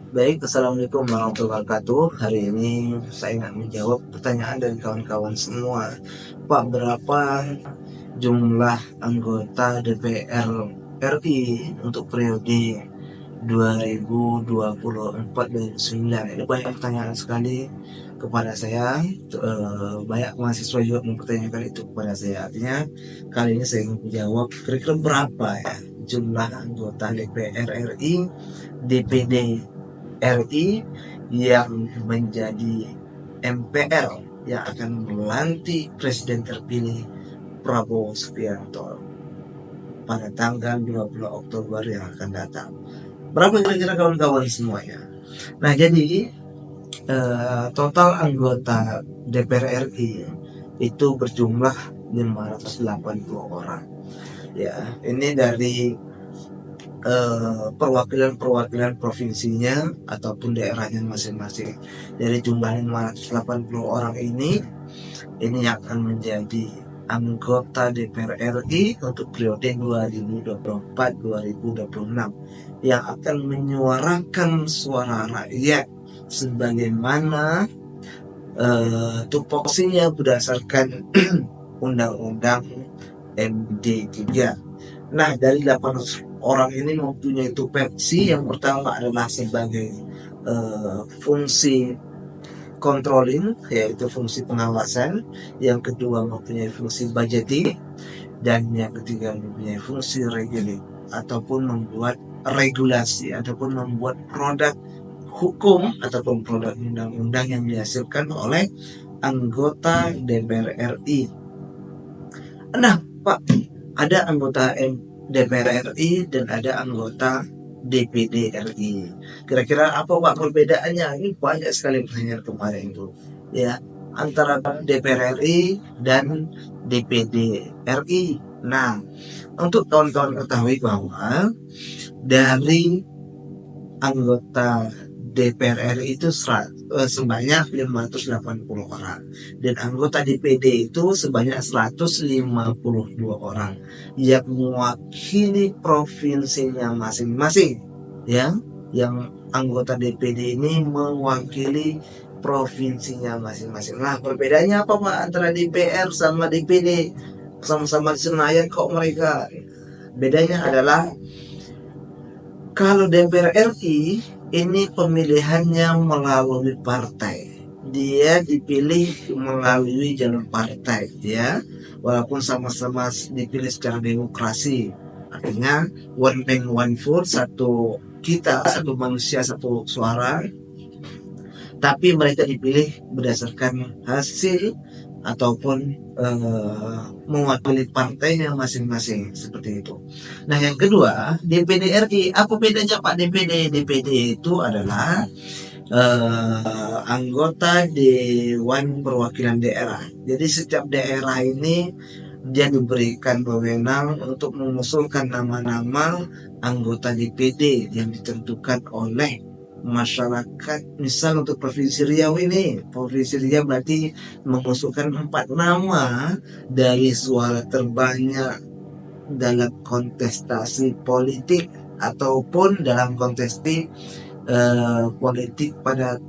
Baik, Assalamualaikum warahmatullahi wabarakatuh. Hari ini saya ingin menjawab pertanyaan dari kawan-kawan semua. Pak, berapa jumlah anggota DPR RI untuk periode 2024-2029? Ini banyak pertanyaan sekali kepada saya. Banyak mahasiswa juga mempertanyakan itu kepada saya. Artinya kali ini saya ingin menjawab kira-kira berapa ya jumlah anggota DPR RI, DPD RI yang menjadi MPR yang akan melantik Presiden terpilih Prabowo Subianto pada tanggal 20 Oktober yang akan datang. Berapa kira-kira kawan-kawan semuanya? Nah, jadi total anggota DPR RI itu berjumlah 580 orang. Ya, ini dari perwakilan provinsinya ataupun daerahnya masing-masing. Dari jumlah 580 orang ini yang akan menjadi anggota DPR RI untuk periode 2024-2026 yang akan menyuarakan suara rakyat sebagaimana tupoksinya berdasarkan Undang-Undang MD3. Nah, dari 800 orang ini mempunyai tupoksi. Yang pertama adalah sebagai fungsi controlling, yaitu fungsi pengawasan. Yang kedua mempunyai fungsi budgeting, dan yang ketiga mempunyai fungsi regulate ataupun membuat regulasi ataupun membuat produk hukum ataupun produk undang-undang yang dihasilkan oleh anggota DPR RI. Nah, Pak, ada anggota DPR RI dan ada anggota DPD RI. Kira-kira apa Pak perbedaannya? Ini banyak sekali pertanyaan kemarin itu, ya, antara DPR RI dan DPD RI. Nah, untuk kawan-kawan ketahui bahwa dari anggota DPR RI itu sebanyak 580 orang dan anggota DPD itu sebanyak 152 orang yang mewakili provinsinya masing-masing, ya. Yang anggota DPD ini mewakili provinsinya masing-masing. Nah, perbedaannya apa Pak antara DPR sama DPD? Sama-sama di Senayan kok mereka. Bedanya adalah kalau DPR RI ini pemilihannya melalui partai. Dia dipilih melalui jalur partai, ya. Walaupun sama-sama dipilih secara demokrasi. Artinya one man one vote, satu manusia satu suara. Tapi mereka dipilih berdasarkan hasil ataupun mewakili partainya masing-masing, seperti itu. Nah, yang kedua, DPD RI, apa bedanya Pak DPD? DPD itu adalah anggota Dewan Perwakilan Daerah. Jadi setiap daerah ini dia diberikan wewenang untuk mengusulkan nama-nama anggota DPD yang ditentukan oleh masyarakat. Misal untuk Provinsi Riau ini, Provinsi Riau berarti mengusulkan 4 nama dari suara terbanyak dalam kontestasi politik ataupun dalam kontestasi politik pada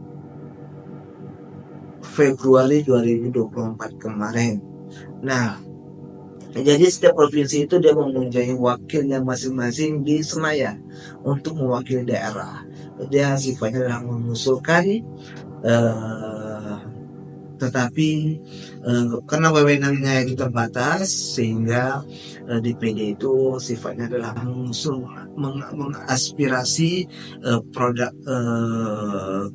Februari 2024 kemarin. Nah, jadi setiap provinsi itu dia mempunyai wakilnya masing-masing di Senayan untuk mewakili daerah. Dia sifatnya adalah mengusulkan, tetapi karena wewenangnya itu terbatas, sehingga DPD itu sifatnya adalah mengaspirasi produk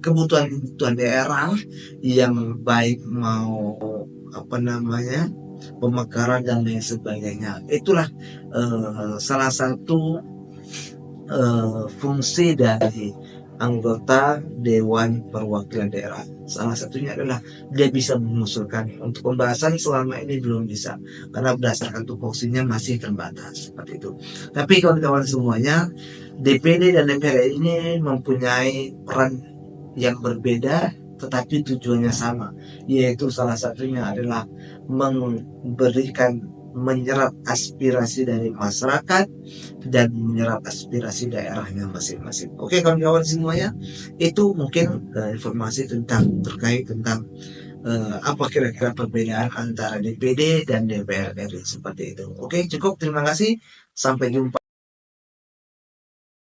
kebutuhan daerah yang baik, mau pemekaran dan lain sebagainya. Itulah salah satu fungsi dari anggota Dewan Perwakilan Daerah. Salah satunya adalah dia bisa mengusulkan. Untuk pembahasan selama ini belum bisa karena berdasarkan tupoksinya masih terbatas, seperti itu. Tapi kawan-kawan semuanya, DPD dan DPR ini mempunyai peran yang berbeda tetapi tujuannya sama, yaitu salah satunya adalah memberikan menyerap aspirasi dari masyarakat dan menyerap aspirasi daerahnya masing-masing. Oke kawan-kawan semuanya, itu mungkin informasi tentang terkait tentang apa kira-kira perbedaan antara DPD dan DPR RI seperti itu. Oke, cukup. Terima kasih. Sampai jumpa.